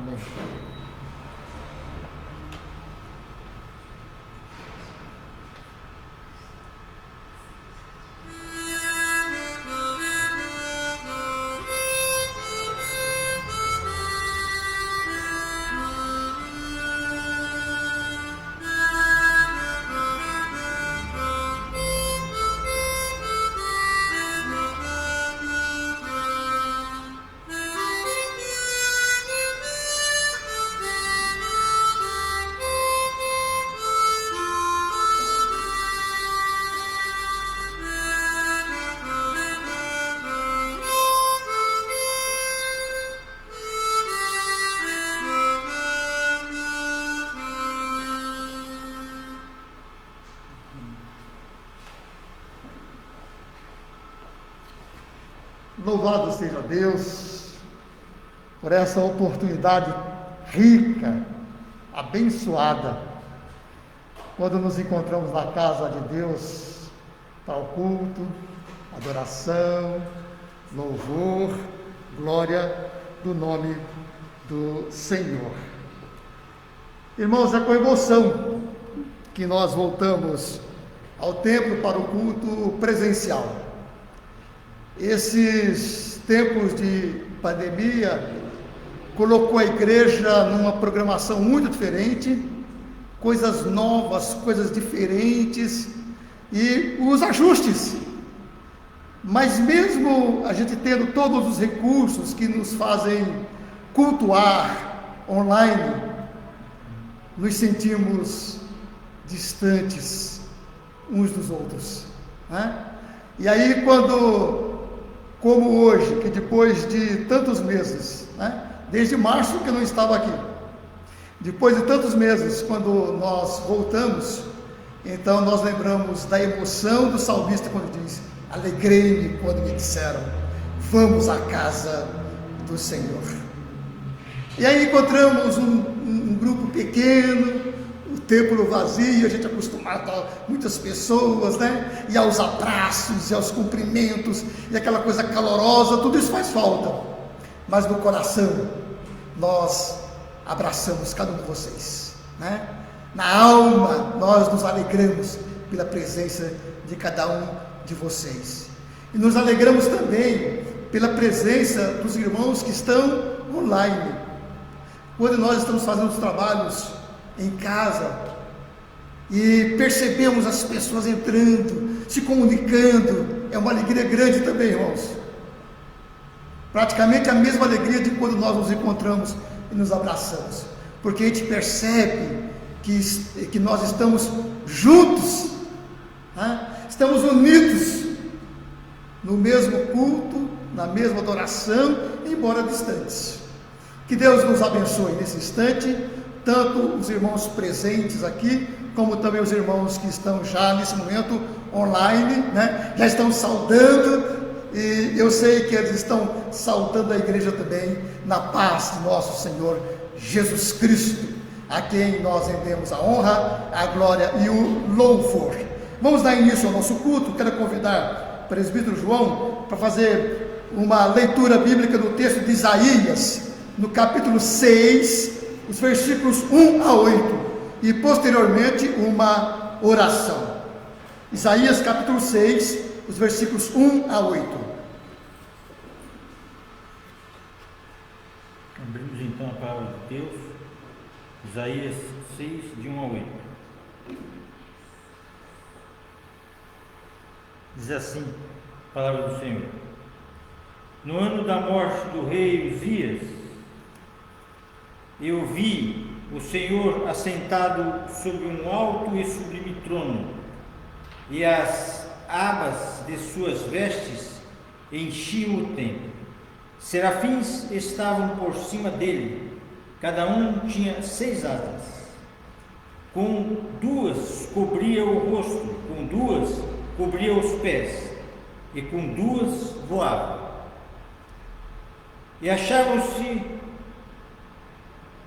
Amém. Louvado seja Deus por essa oportunidade rica, abençoada, quando nos encontramos na casa de Deus para o culto, adoração, louvor, glória do nome do Senhor. Irmãos, é com emoção que nós voltamos ao templo para o culto presencial. Esses tempos de pandemia colocou a igreja numa programação muito diferente, coisas novas, coisas diferentes e os ajustes. Mas mesmo a gente tendo todos os recursos que nos fazem cultuar online, nos sentimos distantes uns dos outros, né? E aí como hoje, que depois de tantos meses, né? Desde março que eu não estava aqui, depois de tantos meses, quando nós voltamos, então nós lembramos da emoção do salmista quando diz: alegrei-me quando me disseram, vamos à casa do Senhor. E aí encontramos um grupo pequeno, o templo vazio, a gente acostumado a muitas pessoas, né? E aos abraços, e aos cumprimentos, e aquela coisa calorosa, tudo isso faz falta. Mas no coração, nós abraçamos cada um de vocês, né? Na alma, nós nos alegramos pela presença de cada um de vocês. E nos alegramos também pela presença dos irmãos que estão online. Quando nós estamos fazendo os trabalhos em casa e percebemos as pessoas entrando, se comunicando, é uma alegria grande também, irmãos. Praticamente a mesma alegria de quando nós nos encontramos e nos abraçamos, porque a gente percebe que nós estamos juntos, né? Estamos unidos no mesmo culto, na mesma adoração, embora distantes. Que Deus nos abençoe nesse instante, tanto os irmãos presentes aqui, como também os irmãos que estão já nesse momento online, né? Já estão saudando, e eu sei que eles estão saudando a igreja também, na paz de nosso Senhor Jesus Cristo, a quem nós rendemos a honra, a glória e o louvor. Vamos dar início ao nosso culto. Quero convidar o presbítero João para fazer uma leitura bíblica do texto de Isaías, no capítulo 6, os versículos 1 a 8, e posteriormente uma oração. Isaías capítulo 6, os versículos 1 a 8. Abrimos então a palavra de Deus, Isaías 6, de 1 a 8. Diz assim, a palavra do Senhor: no ano da morte do rei Uzias, eu vi o Senhor assentado sobre um alto e sublime trono, e as abas de suas vestes enchiam o templo. Serafins estavam por cima dele, cada um tinha 6 asas. Com 2 cobria o rosto, com 2 cobria os pés, e com 2 voava. E achavam-se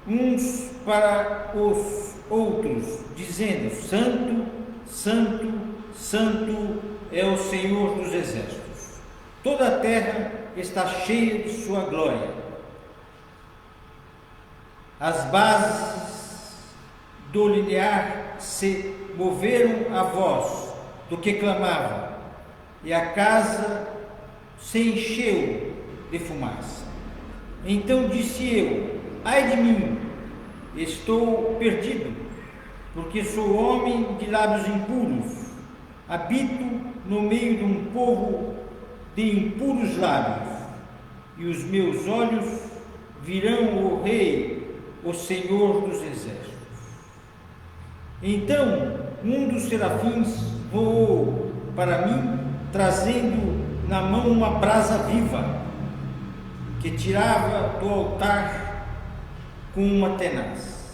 uns para os outros, dizendo: Santo, Santo, Santo é o Senhor dos exércitos. Toda a terra está cheia de sua glória. As bases do linear se moveram à voz do que clamava, e a casa se encheu de fumaça. Então disse eu: ai de mim, estou perdido, porque sou homem de lábios impuros, habito no meio de um povo de impuros lábios, e os meus olhos virão o Rei, o Senhor dos Exércitos. Então um dos serafins voou para mim, trazendo na mão uma brasa viva, que tirava do altar com uma tenaz.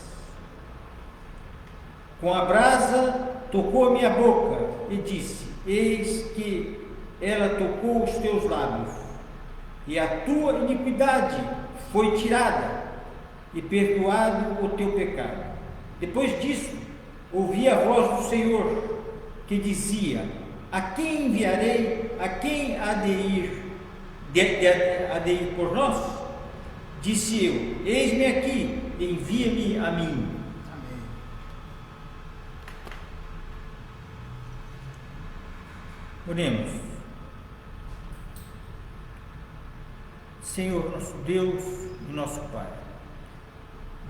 Com a brasa tocou a minha boca e disse: eis que ela tocou os teus lábios, e a tua iniquidade foi tirada, e perdoado o teu pecado. Depois disso, ouvi a voz do Senhor, que dizia: a quem enviarei? A quem há de ir por nós? Disse eu: eis-me aqui, envia-me a mim. Amém. Oremos. Senhor, nosso Deus e nosso Pai,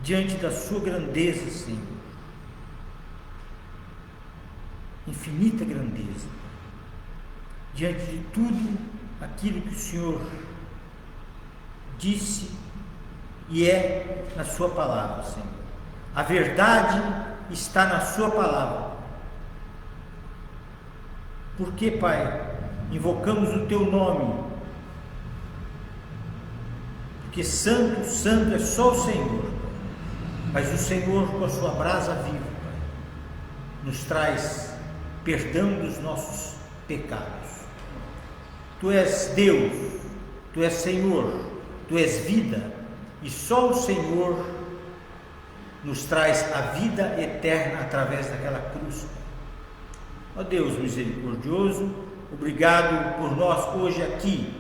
diante da sua grandeza, Senhor, infinita grandeza, diante de tudo aquilo que o Senhor disse e é na sua palavra, Senhor. A verdade está na sua palavra. Porque, Pai, invocamos o teu nome, porque santo, santo é só o Senhor, mas o Senhor, com a sua brasa viva, Pai, nos traz perdão dos nossos pecados. Tu és Deus, Tu és Senhor, Tu és vida, e só o Senhor nos traz a vida eterna através daquela cruz. Ó Deus misericordioso, obrigado por nós hoje aqui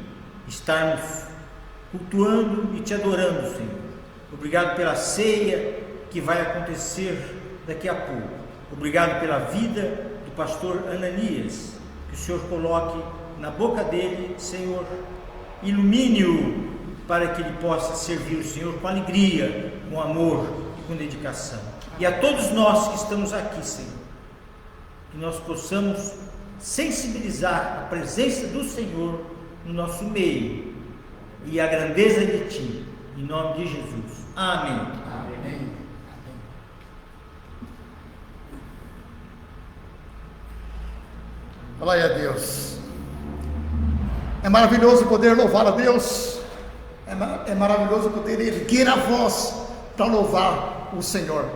estarmos cultuando e Te adorando, Senhor. Obrigado pela ceia que vai acontecer daqui a pouco. Obrigado pela vida do pastor Ananias, que o Senhor coloque na boca dele, Senhor, ilumine-o para que ele possa servir o Senhor com alegria, com amor e com dedicação. E a todos nós que estamos aqui, Senhor, que nós possamos sensibilizar a presença do Senhor no nosso meio e a grandeza de Ti, em nome de Jesus. Amém. Amém. Glória a Deus. É maravilhoso poder louvar a Deus. É maravilhoso poder erguer a voz para louvar o Senhor.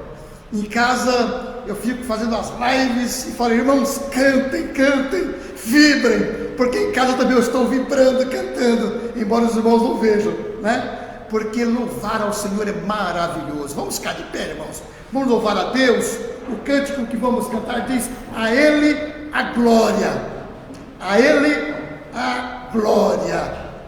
Em casa eu fico fazendo as lives e falo: irmãos, cantem, cantem, vibrem, porque em casa também eu estou vibrando, cantando, embora os irmãos não vejam, né? Porque louvar ao Senhor é maravilhoso. Vamos ficar de pé, irmãos. Vamos louvar a Deus. O cântico que vamos cantar diz: a Ele a glória, a Ele a glória,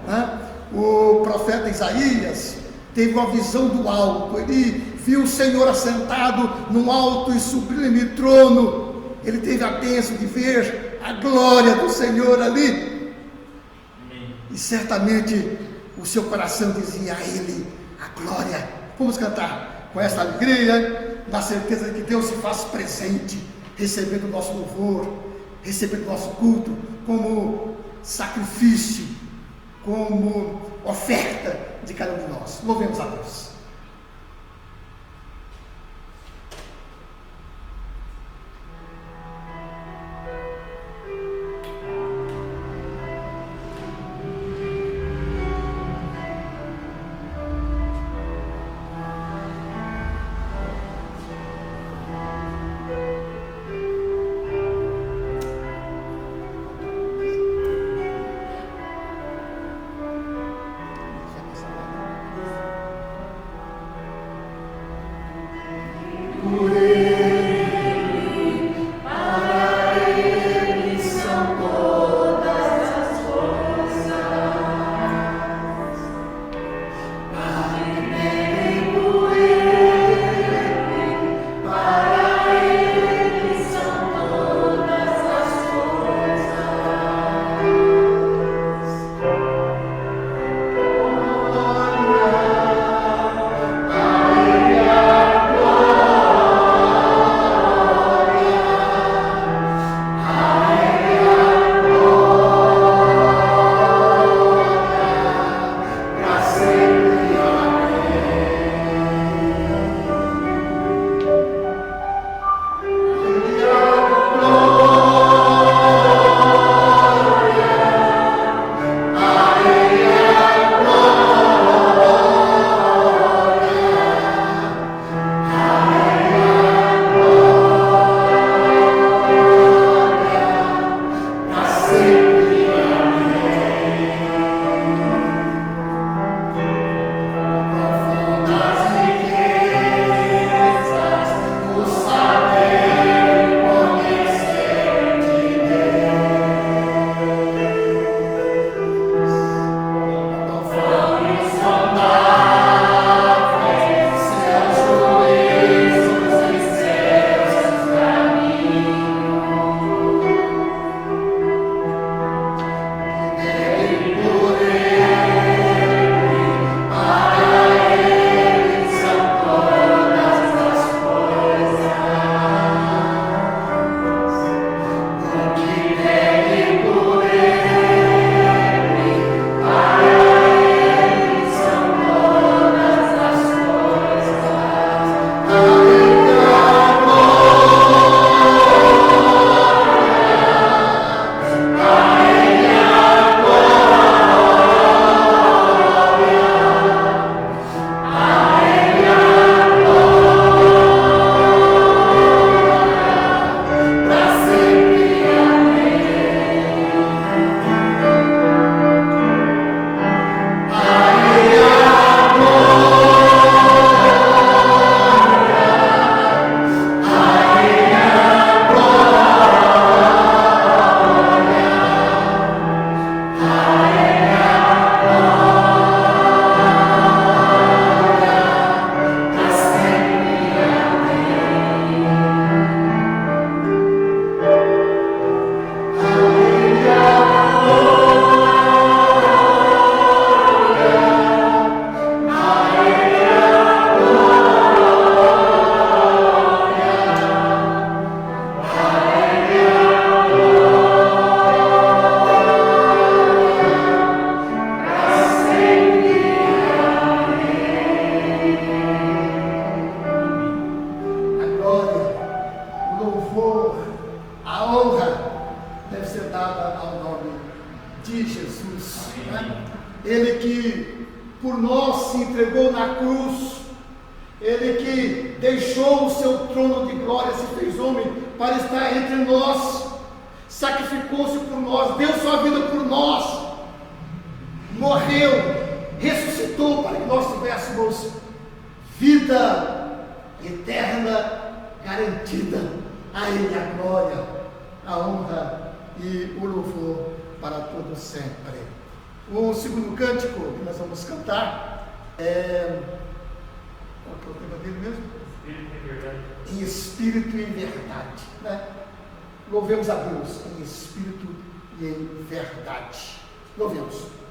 né? O profeta Isaías teve uma visão do alto. Ele viu o Senhor assentado num alto e sublime trono. Ele teve a bênção de ver a glória do Senhor ali. E certamente o seu coração dizia: a Ele a glória. Vamos cantar com essa alegria, na certeza de que Deus se faz presente, recebendo o nosso louvor, recebendo o nosso culto como sacrifício, como oferta de cada um de nós. Louvemos a Deus. de Jesus, né? Ele que por nós se entregou na cruz, Ele que deixou o seu trono de glória, se fez homem para estar entre nós, sacrificou-se por nós, deu sua vida por nós, morreu, ressuscitou para que nós tivéssemos vida eterna garantida. A Ele a glória, a honra e o louvor para todo sempre. O segundo cântico que nós vamos cantar é... Qual que é o tema dele mesmo? Espírito e verdade. Em espírito e em verdade, né? Louvemos a Deus em espírito e em verdade. Louvemos.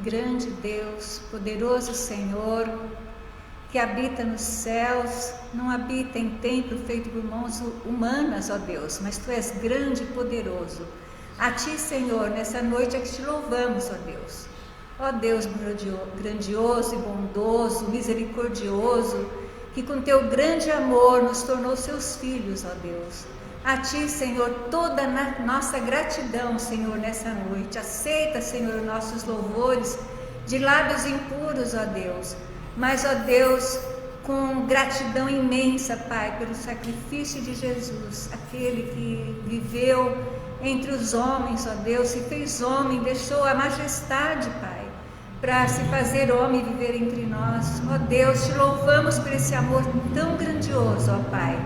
grande Deus, poderoso Senhor, que habita nos céus, não habita em templo feito por mãos humanas, ó Deus, mas Tu és grande e poderoso. A Ti, Senhor, nessa noite é que Te louvamos, ó Deus. Ó Deus grandioso e bondoso, misericordioso, que com Teu grande amor nos tornou Seus filhos, ó Deus. A Ti, Senhor, toda a nossa gratidão, Senhor, nessa noite. Aceita, Senhor, nossos louvores de lábios impuros, ó Deus. Mas, ó Deus, com gratidão imensa, Pai, pelo sacrifício de Jesus, aquele que viveu entre os homens, ó Deus, se fez homem, deixou a majestade, Pai, para se fazer homem e viver entre nós. Ó Deus, Te louvamos por esse amor tão grandioso, ó Pai,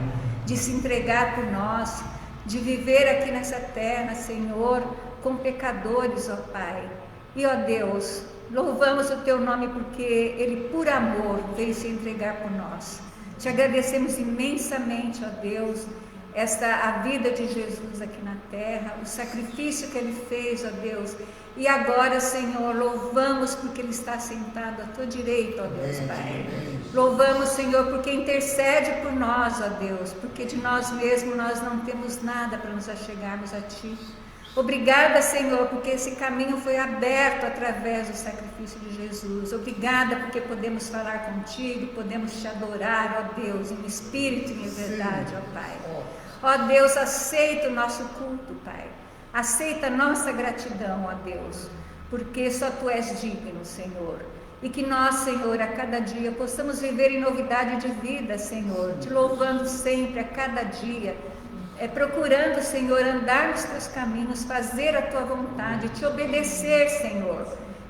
de se entregar por nós, de viver aqui nessa terra, Senhor, com pecadores, ó Pai. E, ó Deus, louvamos o Teu nome porque Ele, por amor, veio se entregar por nós. Te agradecemos imensamente, ó Deus, a vida de Jesus aqui na terra, o sacrifício que Ele fez, ó Deus. E agora, Senhor, louvamos porque Ele está sentado à Tua direita, ó Deus, Pai. Louvamos, Senhor, porque intercede por nós, ó Deus, porque de nós mesmos nós não temos nada para nos achegarmos a Ti. Obrigada, Senhor, porque esse caminho foi aberto através do sacrifício de Jesus. Obrigada porque podemos falar contigo, podemos Te adorar, ó Deus, em espírito e em verdade, ó Pai. Ó Deus, aceita o nosso culto, Pai. Aceita a nossa gratidão, ó Deus, porque só Tu és digno, Senhor. E que nós, Senhor, a cada dia possamos viver em novidade de vida, Senhor, Te louvando sempre, a cada dia, procurando, Senhor, andar nos Teus caminhos, fazer a Tua vontade, Te obedecer, Senhor,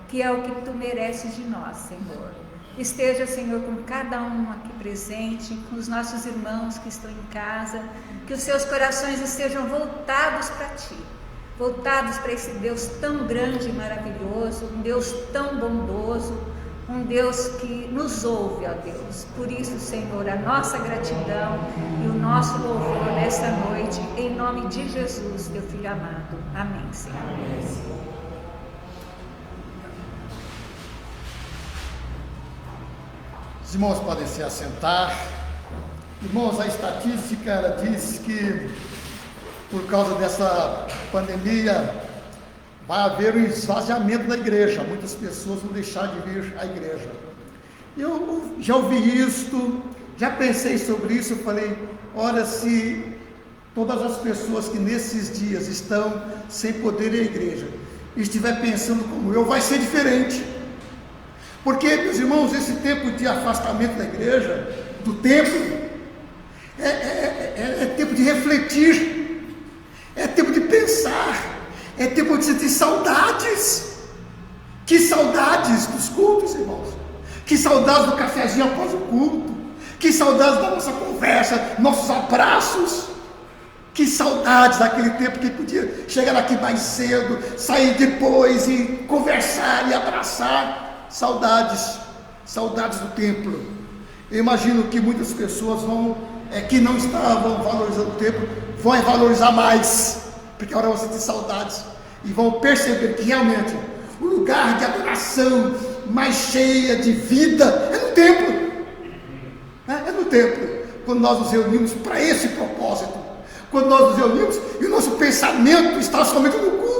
que é o que Tu mereces de nós, Senhor. Esteja, Senhor, com cada um aqui presente, com os nossos irmãos que estão em casa, que os seus corações estejam voltados para Ti, voltados para esse Deus tão grande e maravilhoso, um Deus tão bondoso, um Deus que nos ouve, ó Deus. Por isso, Senhor, a nossa gratidão e o nosso louvor nesta noite, em nome de Jesus, Teu Filho amado. Amém, Senhor. Amém. Os irmãos podem se assentar. Irmãos, a estatística ela diz que por causa dessa pandemia vai haver um esvaziamento da igreja. Muitas pessoas vão deixar de vir à igreja. Eu já ouvi isto, já pensei sobre isso, eu falei, ora, se todas as pessoas que nesses dias estão sem poder ir à igreja estiver pensando como eu, vai ser diferente. Porque, meus irmãos, esse tempo de afastamento da igreja, do templo, é tempo de refletir, é tempo de pensar, é tempo de sentir saudades. Que saudades dos cultos, irmãos. Que saudades do cafezinho após o culto. Que saudades da nossa conversa, nossos abraços. Que saudades daquele tempo que podia chegar aqui mais cedo, sair depois e conversar e abraçar. Saudades do templo. Eu imagino que muitas pessoas que não estavam valorizando o templo, vão valorizar mais, porque agora vão sentir saudades e vão perceber que realmente o lugar de adoração mais cheia de vida é no templo. É no templo, quando nós nos reunimos para esse propósito, quando nós nos reunimos e o nosso pensamento está somente no culto.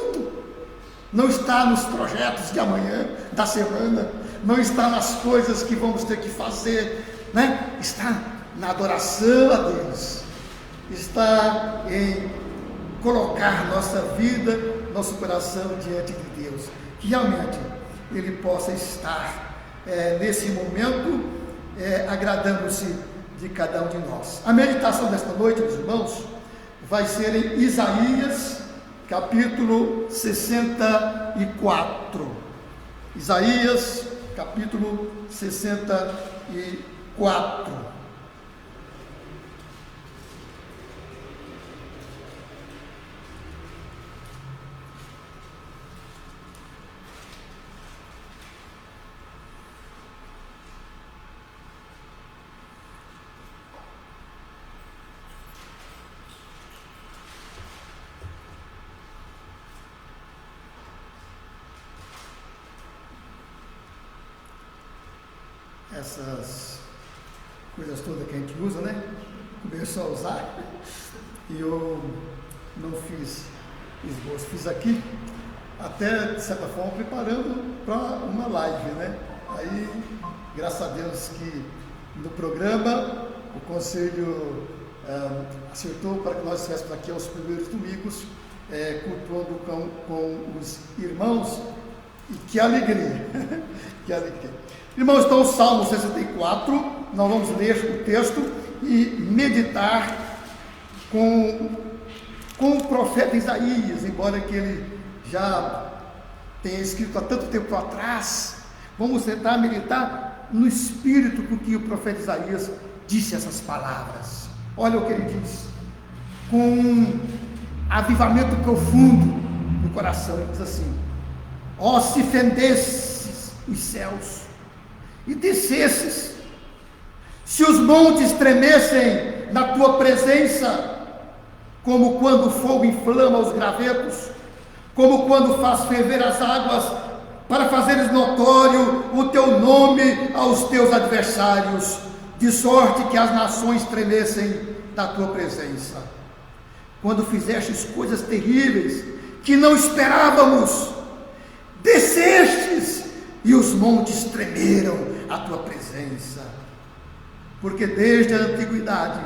Não está nos projetos de amanhã, da semana, não está nas coisas que vamos ter que fazer, né? Está na adoração a Deus, está em colocar nossa vida, nosso coração diante de Deus, que realmente Ele possa estar nesse momento agradando-se de cada um de nós. A meditação desta noite, meus irmãos, vai ser em Isaías capítulo 64. Isaías, capítulo 64. essas coisas todas que a gente usa, né? Começou a usar e eu não fiz esboço, fiz aqui, até de certa forma preparando para uma live, né? Aí, graças a Deus que no programa o conselho acertou para que nós estivéssemos aqui aos primeiros domingos, cultuando com os irmãos, e que alegria, que alegria. Irmãos, então o Salmo 64, nós vamos ler o texto e meditar com o profeta Isaías, embora que ele já tenha escrito há tanto tempo atrás. Vamos tentar meditar no espírito com que o profeta Isaías disse essas palavras. Olha o que ele diz, com avivamento profundo no coração. Ele diz assim: ó, se fendesses os céus e descesses, se os montes tremessem na tua presença, como quando o fogo inflama os gravetos, como quando faz ferver as águas, para fazeres notório o teu nome aos teus adversários, de sorte que as nações tremessem da tua presença. Quando fizestes coisas terríveis que não esperávamos, descestes e os montes tremeram à tua presença. Porque desde a antiguidade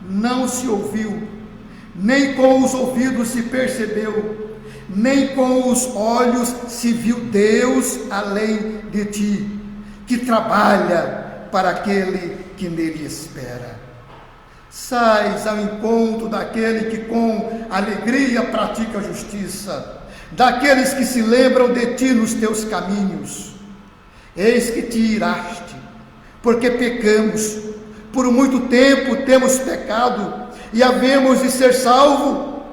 não se ouviu, nem com os ouvidos se percebeu, nem com os olhos se viu Deus além de ti, que trabalha para aquele que nele espera. Sais ao encontro daquele que com alegria pratica a justiça, daqueles que se lembram de ti nos teus caminhos. Eis que te iraste, porque pecamos, por muito tempo temos pecado, e havemos de ser salvo.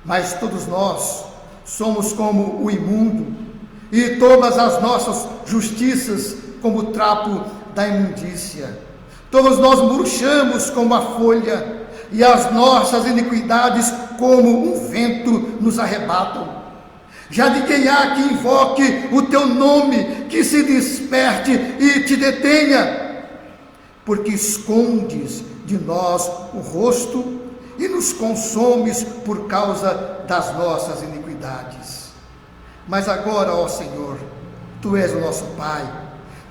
Mas todos nós somos como o imundo, e todas as nossas justiças como o trapo da imundícia. Todos nós murchamos como a folha, e as nossas iniquidades como um vento nos arrebatam. Já de quem há que invoque o teu nome, que se desperte e te detenha, porque escondes de nós o rosto e nos consomes por causa das nossas iniquidades. Mas agora, ó Senhor, tu és o nosso Pai,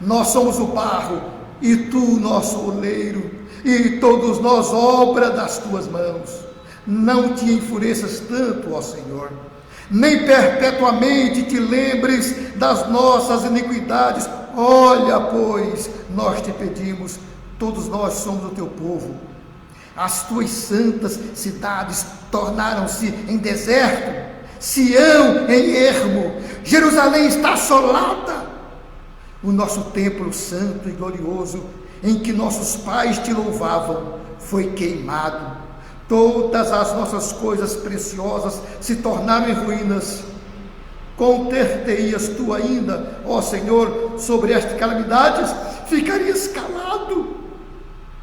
nós somos o barro e tu o nosso oleiro, e todos nós obra das tuas mãos. Não te enfureças tanto, ó Senhor, nem perpetuamente te lembres das nossas iniquidades. Olha, pois, nós te pedimos, todos nós somos o teu povo. As tuas santas cidades tornaram-se em deserto, Sião em ermo, Jerusalém está assolada. O nosso templo santo e glorioso, em que nossos pais te louvavam, foi queimado. Todas as nossas coisas preciosas se tornaram em ruínas. Conter-te-ias tu ainda, ó Senhor, sobre estas calamidades? Ficarias calado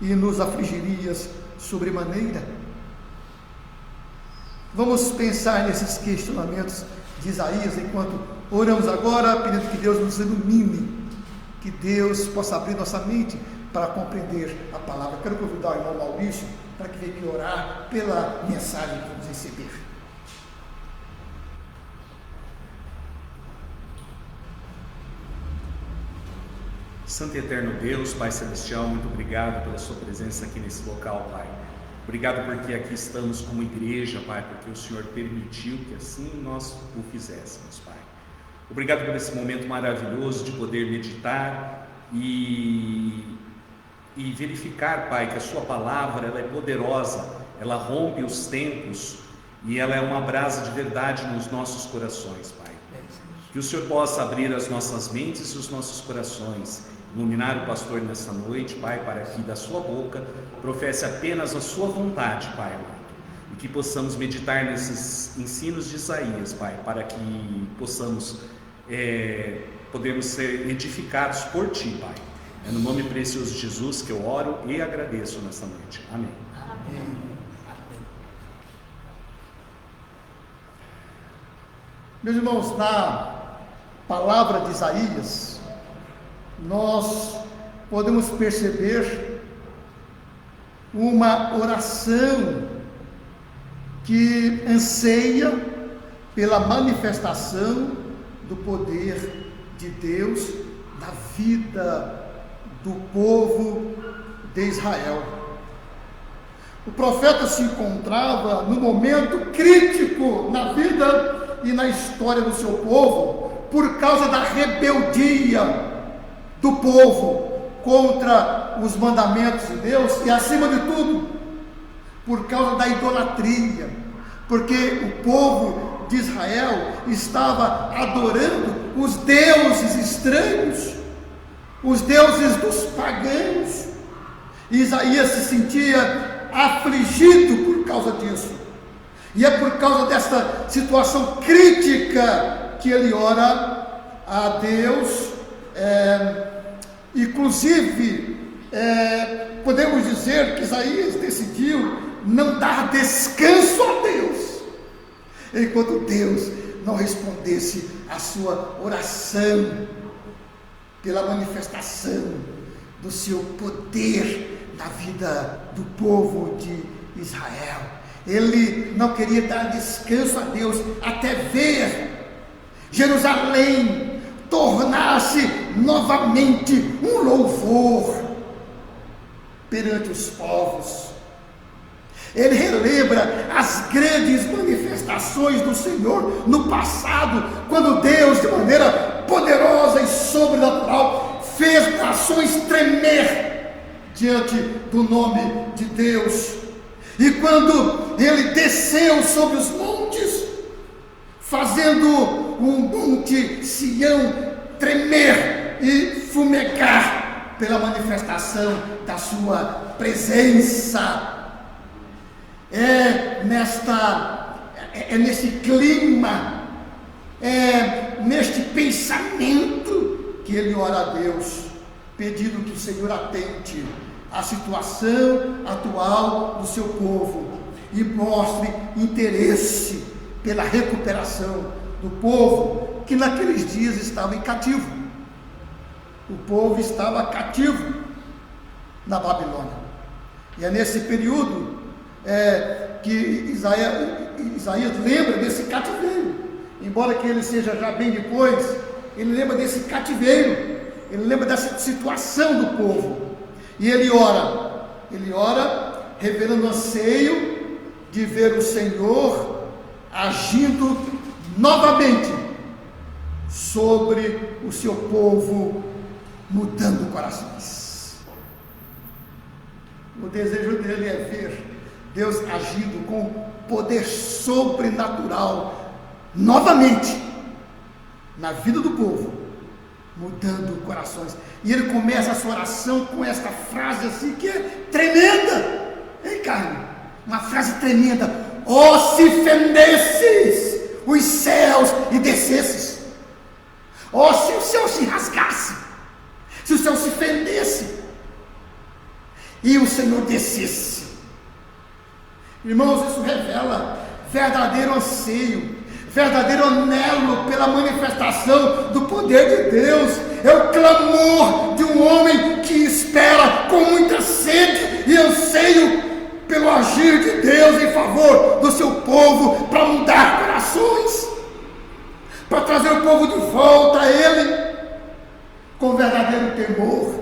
e nos afligirias sobremaneira? Vamos pensar nesses questionamentos de Isaías enquanto oramos agora, pedindo que Deus nos ilumine, que Deus possa abrir nossa mente para compreender a palavra. Quero convidar o irmão Maurício para que venha aqui orar pela mensagem que vamos receber. Santo e eterno Deus, Pai Celestial, muito obrigado pela sua presença aqui nesse local, Pai. Obrigado porque aqui estamos como igreja, Pai, porque o Senhor permitiu que assim nós o fizéssemos, Pai. Obrigado por esse momento maravilhoso de poder meditar e verificar, Pai, que a sua palavra ela é poderosa, ela rompe os tempos e ela é uma brasa de verdade nos nossos corações, Pai. Que o Senhor possa abrir as nossas mentes e os nossos corações, iluminar o pastor nessa noite, Pai, para que da sua boca professe apenas a sua vontade, Pai amado, e que possamos meditar nesses ensinos de Isaías, Pai, para que possamos podermos ser edificados por Ti, Pai. É no nome precioso de Jesus que eu oro e agradeço nessa noite. Amém. Amém. Meus irmãos, na palavra de Isaías, nós podemos perceber uma oração que anseia pela manifestação do poder de Deus na vida do povo de Israel. O profeta se encontrava num momento crítico na vida e na história do seu povo, por causa da rebeldia do povo contra os mandamentos de Deus e, acima de tudo, por causa da idolatria, porque o povo de Israel estava adorando os deuses estranhos, os deuses dos pagãos. E Isaías se sentia afligido por causa disso, e é por causa dessa situação crítica que ele ora a Deus. Inclusive, podemos dizer que Isaías decidiu não dar descanso a Deus, enquanto Deus não respondesse a sua oração pela manifestação do seu poder na vida do povo de Israel. Ele não queria dar descanso a Deus até ver Jerusalém tornar-se novamente um louvor perante os povos. Ele relembra as grandes manifestações do Senhor no passado, quando Deus, de maneira poderosa e sobrenatural, fez nações tremer diante do nome de Deus. E quando ele desceu sobre os montes, fazendo o monte Sião tremer e fumegar pela manifestação da sua presença. Nesse clima, neste pensamento que ele ora a Deus, pedindo que o Senhor atente à situação atual do seu povo e mostre interesse pela recuperação do povo que naqueles dias estava em cativo. O povo estava cativo na Babilônia, e é nesse período que Isaías lembra desse cativeiro, embora que ele seja já bem depois. Ele lembra desse cativeiro, ele lembra dessa situação do povo, e ele ora revelando anseio de ver o Senhor agindo novamente sobre o seu povo, mudando corações. O desejo dele é ver Deus agindo com poder sobrenatural novamente na vida do povo, mudando corações. E ele começa a sua oração com esta frase assim, que é tremenda, hein, Carmen? Uma frase tremenda: ó, se fendesses os céus e descesses, ó, se o céu se rasgasse, se o céu se fendesse e o Senhor descesse. Irmãos, isso revela verdadeiro anseio, verdadeiro anelo pela manifestação do poder de Deus. É o clamor de um homem que espera com muita sede e anseio pelo agir de Deus em favor do seu povo, para mudar corações, para trazer o povo de volta a Ele com verdadeiro temor.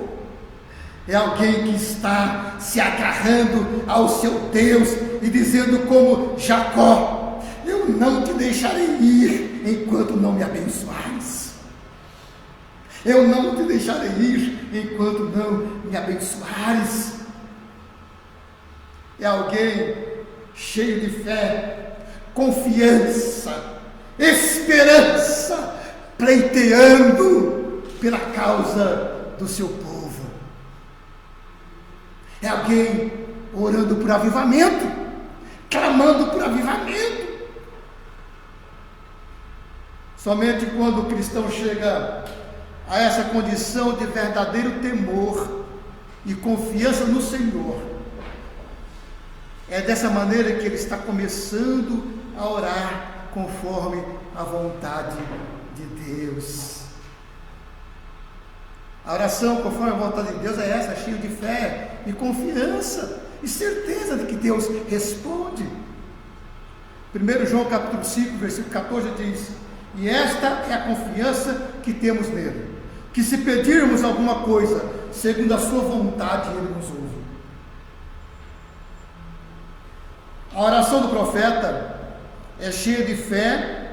É alguém que está se agarrando ao seu Deus e dizendo como Jacó: eu não te deixarei ir enquanto não me abençoares. Eu não te deixarei ir enquanto não me abençoares. É alguém cheio de fé, confiança, esperança, pleiteando pela causa do seu povo. É alguém orando por avivamento, clamando por avivamento. Somente quando o cristão chega a essa condição de verdadeiro temor e confiança no Senhor, é dessa maneira que ele está começando a orar conforme a vontade de Deus. A oração conforme a vontade de Deus é essa, cheia de fé e confiança e certeza de que Deus responde. 1 João capítulo 5, versículo 14 diz: e esta é a confiança que temos nele, que se pedirmos alguma coisa segundo a sua vontade, ele nos ouve. A oração do profeta é cheia de fé,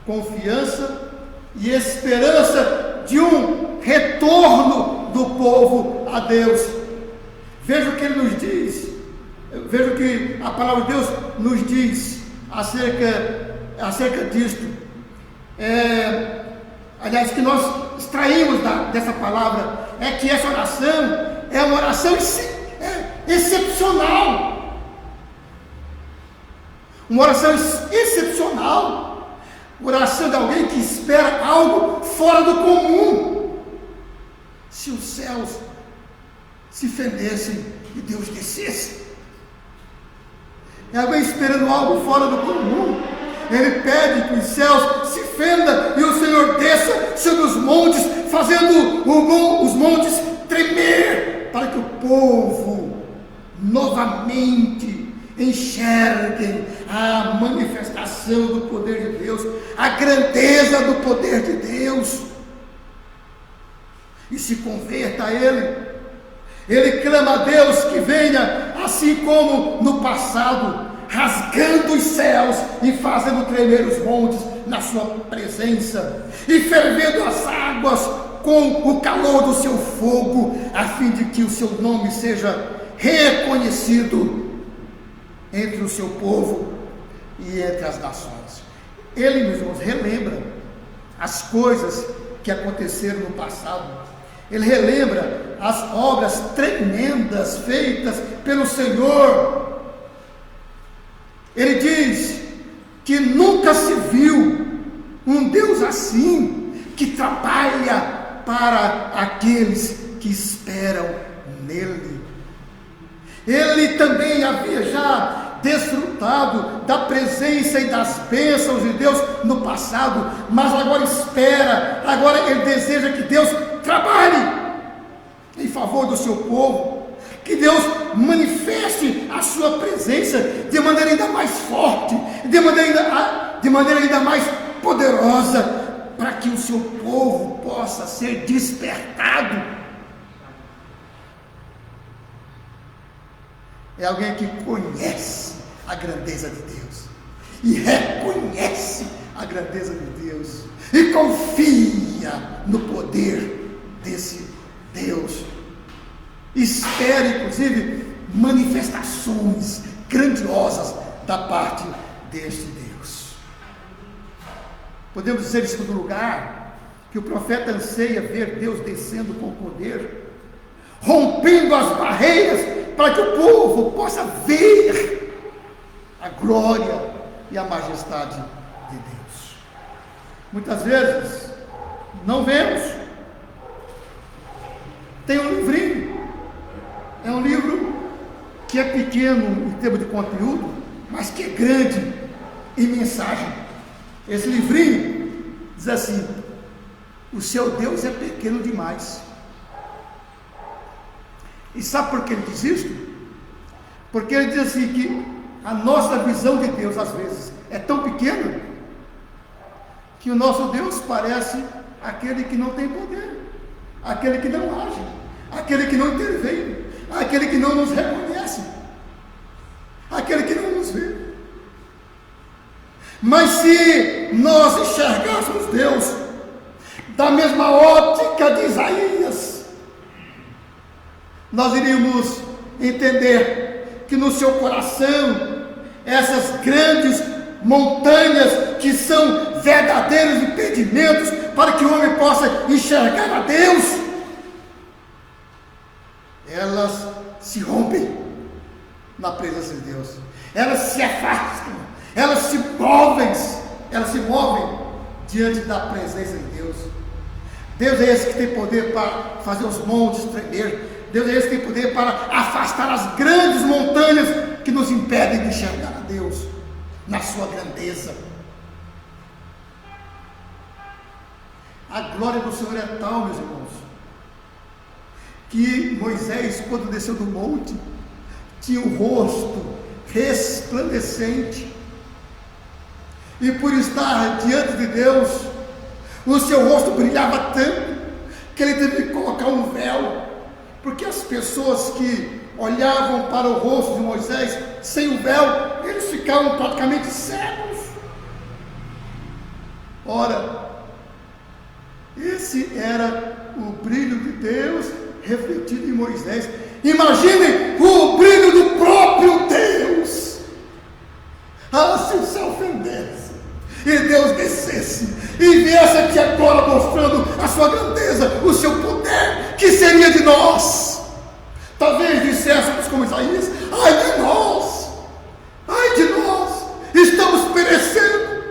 confiança e esperança de um retorno do povo a Deus. Veja o que ele nos diz, veja o que a palavra de Deus nos diz acerca disto. Aliás, que nós extraímos dessa palavra é que essa oração é uma oração excepcional. Uma oração excepcional. Oração de alguém que espera algo fora do comum. Se os céus se fendessem e Deus descesse. É alguém esperando algo fora do comum. Ele pede que os céus se fendam e o Senhor desça sobre os montes, fazendo os montes tremer, para que o povo novamente enxerguem a manifestação do poder de Deus, a grandeza do poder de Deus, e se converta a Ele. Ele clama a Deus que venha, assim como no passado, rasgando os céus e fazendo tremer os montes na sua presença, e fervendo as águas com o calor do seu fogo, a fim de que o seu nome seja reconhecido entre o seu povo e entre as nações. Ele, meus irmãos, relembra as coisas que aconteceram no passado. Ele relembra as obras tremendas feitas pelo Senhor. Ele diz que nunca se viu um Deus assim, que trabalha para aqueles que esperam nele. Ele também havia já desfrutado da presença e das bênçãos de Deus no passado, mas agora espera, agora ele deseja que Deus trabalhe em favor do seu povo, que Deus manifeste a sua presença de maneira ainda mais forte, de maneira ainda mais poderosa, para que o seu povo possa ser despertado. É alguém que conhece a grandeza de Deus e reconhece a grandeza de Deus e confia no poder desse Deus. Espera, inclusive, manifestações grandiosas da parte deste Deus. Podemos dizer, em segundo lugar, que o profeta anseia ver Deus descendo com poder, rompendo as barreiras, para que o povo possa ver a glória e a majestade de Deus. Muitas vezes não vemos. Tem um livrinho, é um livro que é pequeno em termos de conteúdo, mas que é grande em mensagem. Esse livrinho diz assim: o seu Deus é pequeno demais. E sabe por que ele diz isso? Porque ele diz assim que a nossa visão de Deus às vezes é tão pequena que o nosso Deus parece aquele que não tem poder, aquele que não age, aquele que não intervém, aquele que não nos reconhece, aquele que não nos vê. Mas se nós enxergássemos Deus da mesma ótica de Isaías, nós iríamos entender que no seu coração, essas grandes montanhas que são verdadeiros impedimentos para que o homem possa enxergar a Deus, elas se rompem na presença de Deus, elas se afastam, elas se movem diante da presença de Deus. Deus é esse que tem poder para fazer os montes tremer. Deus é esse que tem poder para afastar as grandes montanhas que nos impedem de enxergar a Deus na sua grandeza. A glória do Senhor é tal, meus irmãos, que Moisés, quando desceu do monte, tinha o rosto resplandecente, e por estar diante de Deus, o seu rosto brilhava tanto que ele teve que colocar um véu, porque as pessoas que olhavam para o rosto de Moisés sem o véu, eles ficavam praticamente cegos. Ora, esse era o brilho de Deus refletido em Moisés. Imaginem o brilho do próprio Deus. Ah, se o céu fendesse e Deus descesse e viesse aqui agora mostrando a sua grandeza, o seu poder, que seria de nós? Talvez disséssemos como Isaías: ai de nós, estamos perecendo,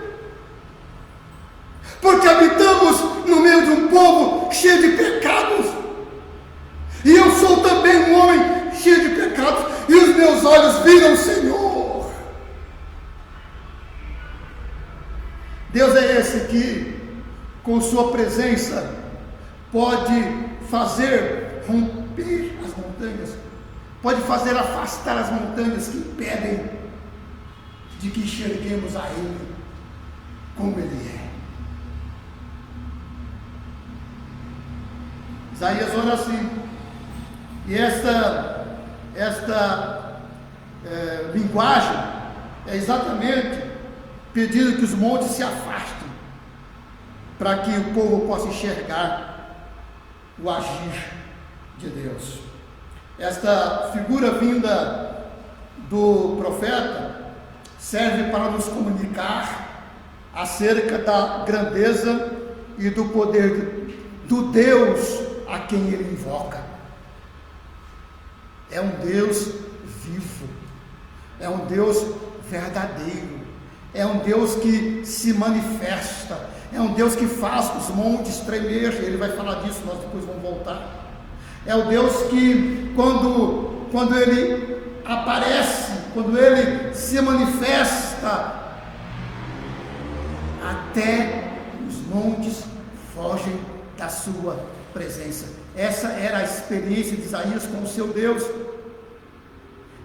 porque habitamos no meio de um povo cheio de pecados, e eu sou também um homem cheio de pecados, e os meus olhos viram o Senhor. Deus é esse que, com sua presença, pode fazer romper as montanhas, pode fazer afastar as montanhas que impedem de que enxerguemos a Ele como Ele é. Isaías ora assim, e esta linguagem é exatamente pedindo que os montes se afastem, para que o povo possa enxergar o agir de Deus. Esta figura vinda do profeta serve para nos comunicar acerca da grandeza e do poder do Deus a quem ele invoca. É um Deus vivo, é um Deus verdadeiro, é um Deus que se manifesta, é um Deus que faz os montes tremer. Ele vai falar disso, nós depois vamos voltar. É o Deus que quando ele aparece, quando ele se manifesta, até os montes fogem da sua presença. Essa era a experiência de Isaías com o seu Deus,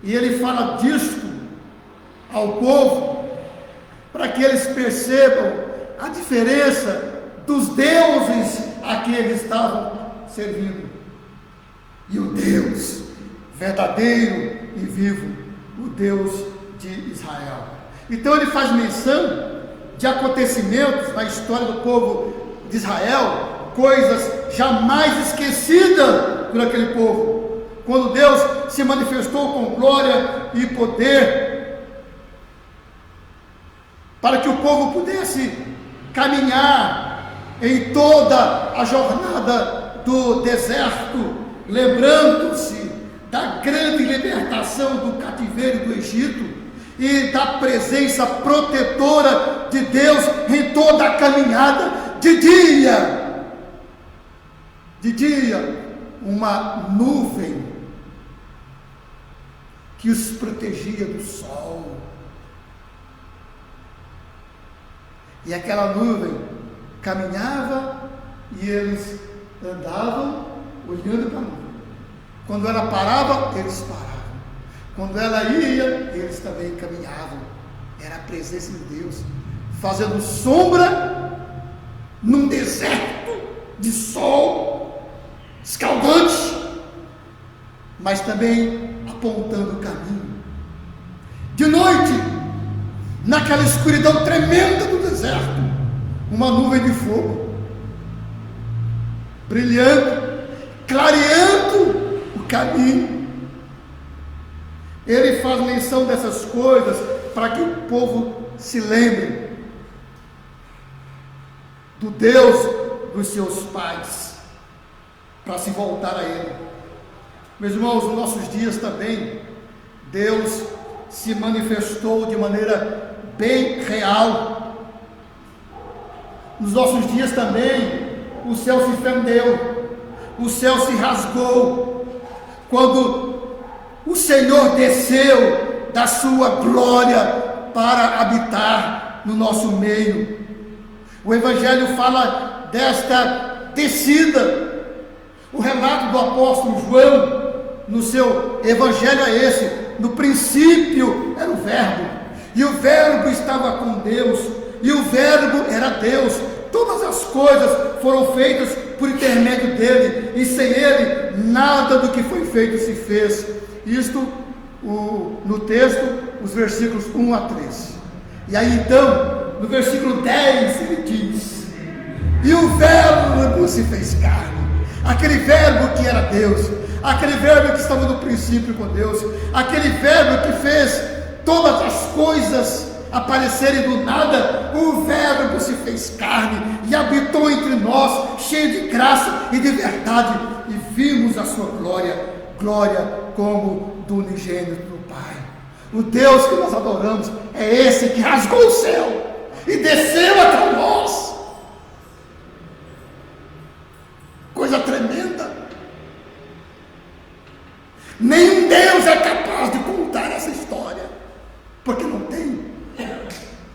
e ele fala disto ao povo, para que eles percebam a diferença dos deuses a que eles estavam servindo, e o Deus verdadeiro e vivo, o Deus de Israel. Então ele faz menção de acontecimentos na história do povo de Israel, coisas jamais esquecidas por aquele povo, quando Deus se manifestou com glória e poder, para que o povo pudesse caminhar em toda a jornada do deserto, lembrando-se da grande libertação do cativeiro do Egito e da presença protetora de Deus em toda a caminhada. De dia, uma nuvem que os protegia do sol, e aquela nuvem caminhava e eles andavam olhando para a nuvem. Quando ela parava, eles paravam. Quando ela ia, eles também caminhavam. Era a presença de Deus fazendo sombra num deserto de sol escaldante, mas também apontando o caminho. De noite, naquela escuridão tremenda do deserto, uma nuvem de fogo brilhando, clareando o caminho. Ele faz menção dessas coisas para que o povo se lembre do Deus dos seus pais, para se voltar a Ele. Meus irmãos, nos nossos dias também, Deus se manifestou de maneira bem real. Nos nossos dias também, o céu se fendeu, o céu se rasgou, quando o Senhor desceu da sua glória para habitar no nosso meio. O Evangelho fala desta descida. O relato do apóstolo João, no seu evangelho é esse: no princípio era o Verbo, e o Verbo estava com Deus, e o Verbo era Deus. Todas as coisas foram feitas por intermédio dele, e sem ele nada do que foi feito se fez. Isto no texto, os versículos 1 a 3. E aí então, no versículo 10 ele diz: e o Verbo se fez carne. Aquele Verbo que era Deus, aquele Verbo que estava no princípio com Deus, aquele Verbo que fez todas as coisas aparecerem do nada, o Verbo se fez carne e habitou entre nós, cheio de graça e de verdade, e vimos a sua glória, glória como do unigênito do Pai. O Deus que nós adoramos é esse que rasgou o céu e desceu até nós. Coisa tremenda. Nenhum Deus é capaz de contar essa história, porque não tem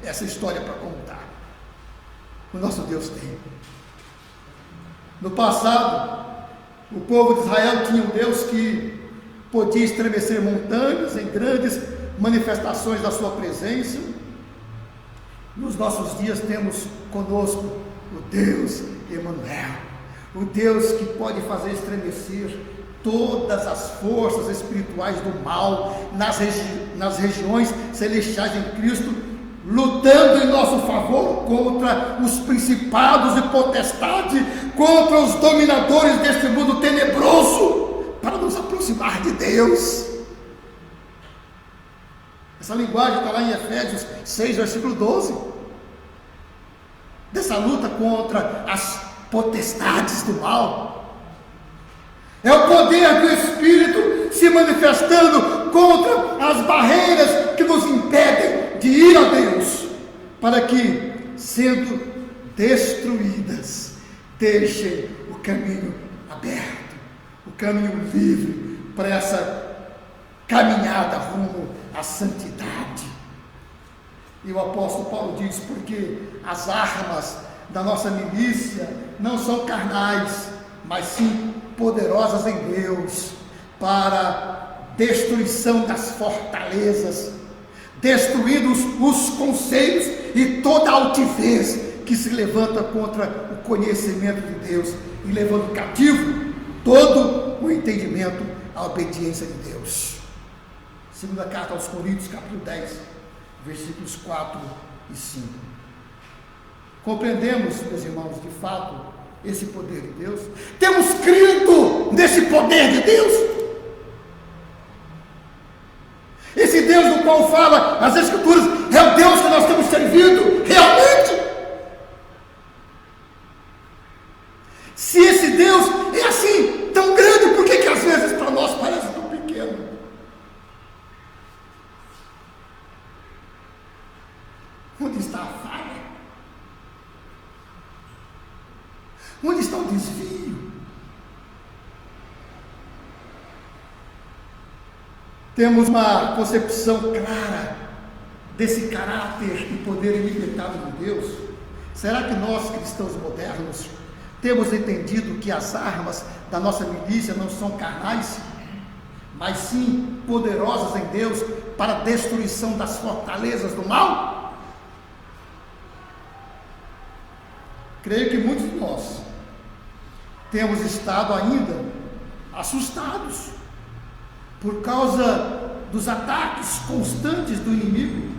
essa história para contar. O nosso Deus tem. No passado, o povo de Israel tinha um Deus que podia estremecer montanhas em grandes manifestações da sua presença. Nos nossos dias temos conosco o Deus Emanuel, o Deus que pode fazer estremecer todas as forças espirituais do mal nas regiões celestiais em Cristo, lutando em nosso favor contra os principados e potestades, contra os dominadores deste mundo tenebroso, para nos aproximar de Deus. Essa linguagem está lá em Efésios 6, versículo 12, dessa luta contra as potestades do mal. É o poder do Espírito se manifestando contra as barreiras que nos impedem de ir a Deus, para que, sendo destruídas, deixem o caminho aberto, o caminho livre para essa caminhada rumo à santidade. E o apóstolo Paulo diz: porque as armas da nossa milícia não são carnais, mas sim poderosas em Deus, para destruição das fortalezas, destruindo os conceitos e toda altivez que se levanta contra o conhecimento de Deus, e levando cativo todo o entendimento à obediência de Deus. Segunda carta aos Coríntios, capítulo 10, versículos 4 e 5. Compreendemos, meus irmãos, de fato, esse poder de Deus? Temos crido nesse poder de Deus? Esse Deus do qual fala as Escrituras é o Deus que nós temos servido realmente? Se esse Deus é assim, tão grande, por que às vezes para nós parece tão pequeno? Onde está a falha? Onde está o desvio? Temos uma concepção clara desse caráter e poder ilimitado de Deus? Será que nós, cristãos modernos, temos entendido que as armas da nossa milícia não são carnais, mas sim poderosas em Deus para a destruição das fortalezas do mal? Creio que muitos de nós temos estado ainda assustados por causa dos ataques constantes do inimigo,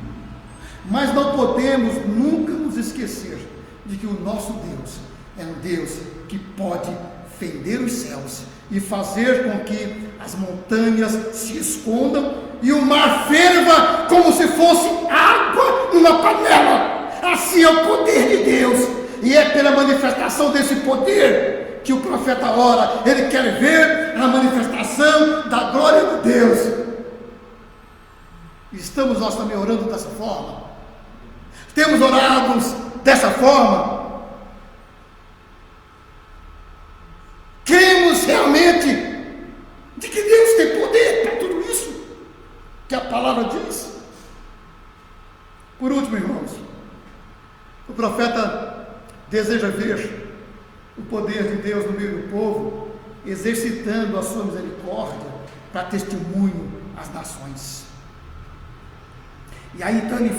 mas não podemos nunca nos esquecer de que o nosso Deus é um Deus que pode fender os céus e fazer com que as montanhas se escondam e o mar ferva como se fosse água numa panela. Assim é o poder de Deus, e é pela manifestação desse poder que o profeta ora. Ele quer ver a manifestação da glória de Deus. Estamos nós também orando dessa forma? Temos orado dessa forma? Cremos realmente de que Deus tem poder para tudo isso que a palavra diz? Por último, irmãos, o profeta deseja ver o poder de Deus no meio do povo, exercitando a sua misericórdia para testemunho às nações. E aí então ele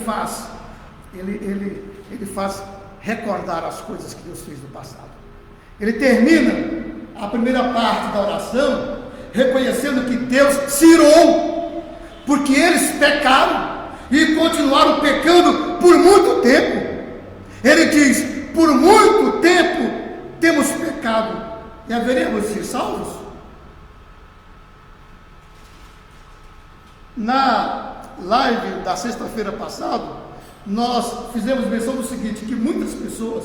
faz recordar as coisas que Deus fez no passado. Ele termina a primeira parte da oração reconhecendo que Deus se irou, porque eles pecaram e continuaram pecando por muito tempo. Ele diz: por muito tempo temos pecado e haveremos de ser salvos? Na live da sexta-feira passada, nós fizemos menção do seguinte, que muitas pessoas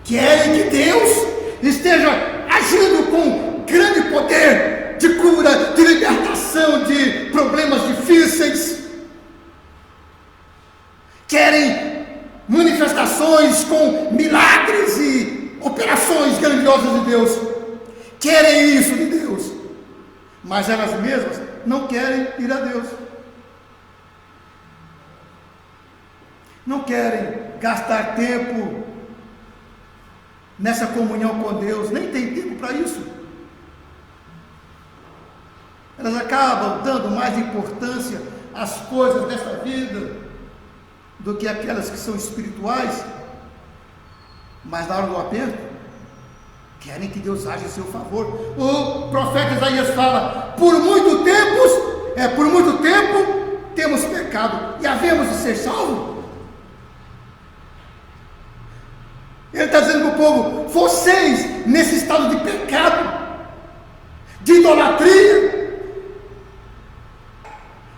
querem que Deus esteja agindo com grande poder de cura, de libertação de problemas difíceis, querem manifestações com milagres e operações grandiosas de Deus, querem isso de Deus, mas elas mesmas não querem ir a Deus, não querem gastar tempo nessa comunhão com Deus, nem tem tempo para isso. Elas acabam dando mais importância às coisas desta vida do que aquelas que são espirituais, mas na hora do aperto querem que Deus haja em seu favor. O profeta Isaías fala: por muito tempo temos pecado e havemos de ser salvos. Ele está dizendo para o povo: vocês, nesse estado de pecado, de idolatria,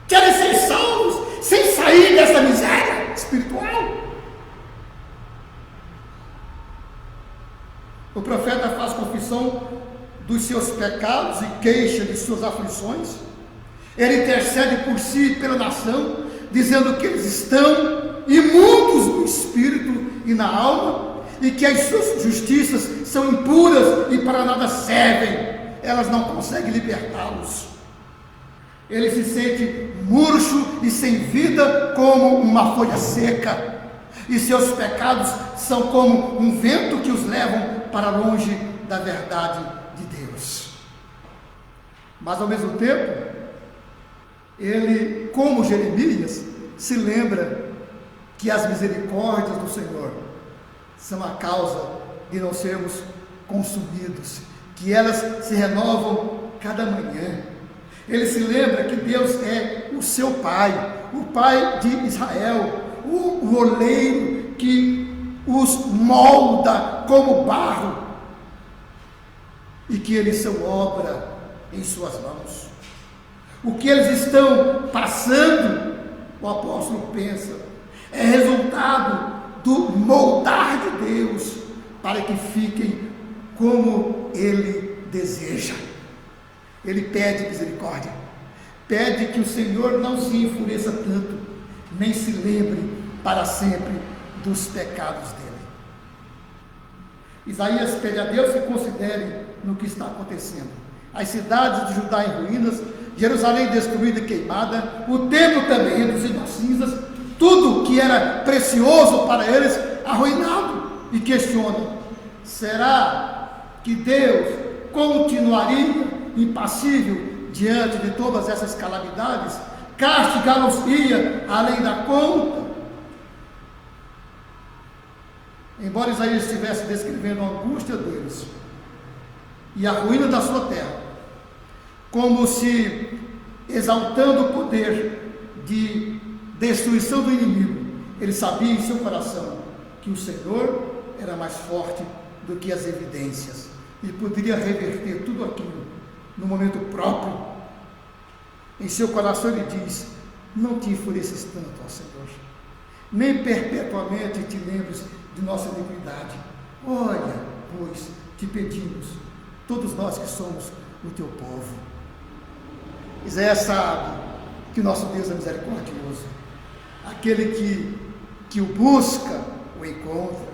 querem ser salvos sem sair dessa miséria espiritual. O profeta faz confissão dos seus pecados e queixa de suas aflições. Ele intercede por si e pela nação, dizendo que eles estão imundos no espírito e na alma, e que as suas justiças são impuras e para nada servem, elas não conseguem libertá-los. Ele se sente murcho e sem vida como uma folha seca, e seus pecados são como um vento que os levam para longe da verdade de Deus. Mas ao mesmo tempo, ele, como Jeremias, se lembra que as misericórdias do Senhor são a causa de não sermos consumidos, que elas se renovam cada manhã. Ele se lembra que Deus é o seu Pai, o Pai de Israel, o oleiro que os molda como barro, e que eles são obra em suas mãos. O que eles estão passando, o apóstolo pensa, é resultado do moldar de Deus, para que fiquem como Ele deseja. Ele pede misericórdia, pede que o Senhor não se enfureça tanto, nem se lembre para sempre dos pecados dele. Isaías pede a Deus que considere no que está acontecendo: as cidades de Judá em ruínas, Jerusalém destruída e queimada, o templo também reduzido a cinzas, tudo que era precioso para eles arruinado. E questiona: será que Deus continuaria impassível diante de todas essas calamidades? Castigá-los-ia além da conta? Embora Isaías estivesse descrevendo a angústia deles e a ruína da sua terra, como se exaltando o poder de destruição do inimigo, ele sabia em seu coração que o Senhor era mais forte do que as evidências. Ele poderia reverter tudo aquilo no momento próprio. Em seu coração ele diz: não te enfureças tanto, ó Senhor, nem perpetuamente te lembres de nossa iniquidade. Olha, pois, te pedimos, todos nós que somos o teu povo. Isaías sabe que nosso Deus é misericordioso, aquele que o busca, o encontra.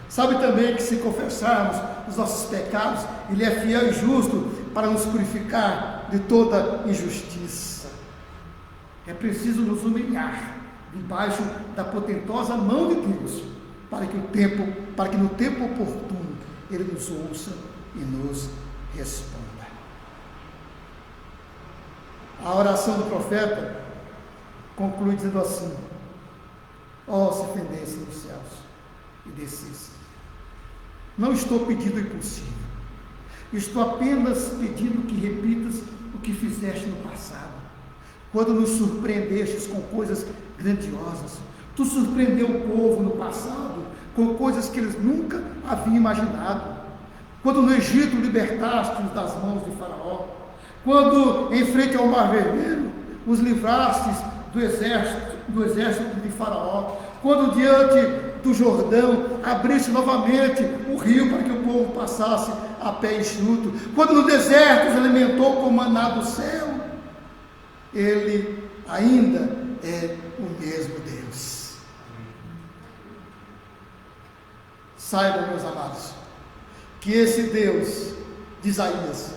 Sabe também que se confessarmos os nossos pecados, Ele é fiel e justo para nos purificar de toda injustiça. É preciso nos humilhar debaixo da potentosa mão de Deus, para que no tempo oportuno Ele nos ouça e nos responda. A oração do profeta conclui dizendo assim: ó, se fendesse dos céus e descesse. Não estou pedindo o impossível, estou apenas pedindo que repitas o que fizeste no passado, quando nos surpreendestes com coisas grandiosas. Tu surpreendeu o povo no passado com coisas que eles nunca haviam imaginado. Quando no Egito libertastes das mãos de Faraó, quando em frente ao Mar Vermelho os livrastes do exército de Faraó, quando diante do Jordão abriste novamente o rio para que o povo passasse a pé enxuto, quando no deserto os alimentou com maná do céu. Ele ainda é o mesmo Deus. Saibam, meus amados, que esse Deus de Isaías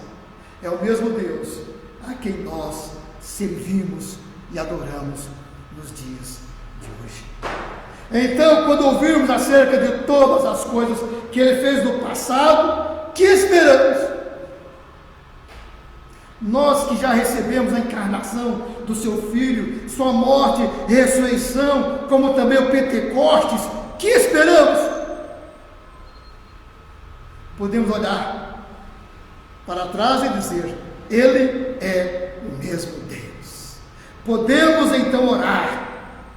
é o mesmo Deus a quem nós servimos e adoramos nos dias de hoje. Então, quando ouvirmos acerca de todas as coisas que Ele fez no passado, que esperamos? Nós que já recebemos a encarnação do Seu Filho, Sua morte e ressurreição, como também o Pentecostes, que esperamos? Podemos olhar para trás e dizer: Ele é o mesmo Deus. Podemos então orar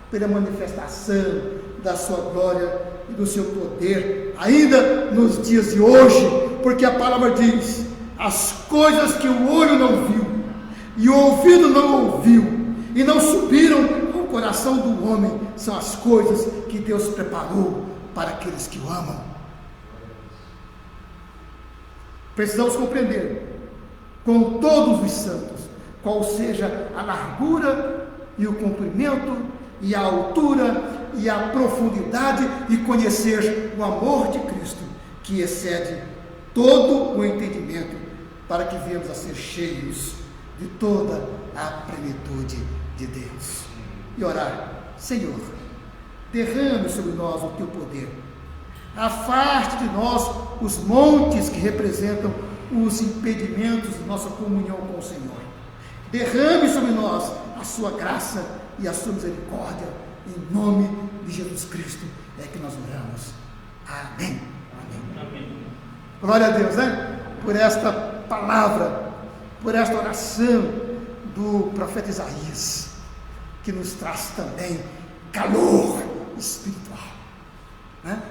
pela manifestação da sua glória e do seu poder, ainda nos dias de hoje, porque a palavra diz: as coisas que o olho não viu, e o ouvido não ouviu, e não subiram ao coração do homem, são as coisas que Deus preparou para aqueles que o amam. Precisamos compreender com todos os santos qual seja a largura e o comprimento e a altura e a profundidade, e conhecer o amor de Cristo, que excede todo o entendimento, para que venhamos a ser cheios de toda a plenitude de Deus. E orar: Senhor, derrame sobre nós o Teu poder, afaste de nós os montes que representam os impedimentos de nossa comunhão com o Senhor. Derrame sobre nós a Sua graça e a Sua misericórdia. Em nome de Jesus Cristo é que nós oramos. Amém. Amém. Amém. Glória a Deus, né? Por esta palavra, por esta oração do profeta Isaías, que nos traz também calor espiritual, né?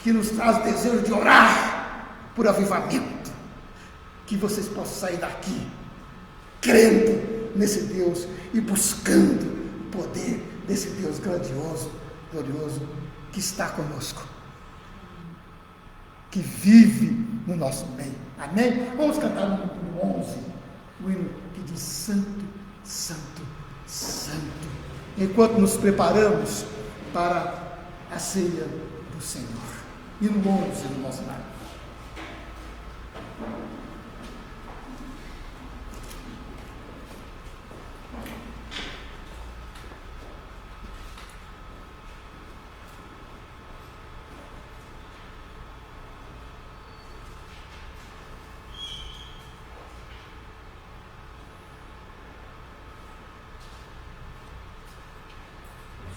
Que nos traz o desejo de orar por avivamento, que vocês possam sair daqui crendo nesse Deus e buscando o poder desse Deus grandioso, glorioso, que está conosco, que vive no nosso meio. Amém? Vamos cantar no número 11, o hino que diz: Santo, Santo, Santo, enquanto nos preparamos para a ceia do Senhor. Hino 11 do nosso lar.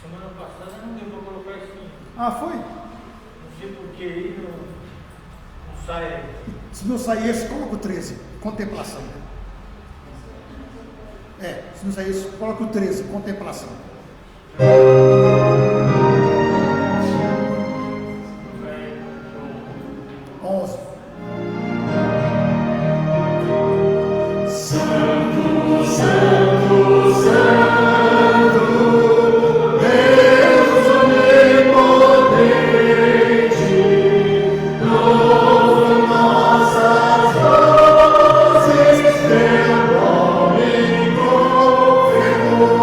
Semana passada não deu para colocar isso. Ah, foi? Não sei porque aí não sai. Se não sair esse, coloca o 13, contemplação. Se não sair esse, coloca o 13, contemplação. 11. Santo, Santo, Santo, Deus onipotente, louva nossas vozes, teu nome confirmou.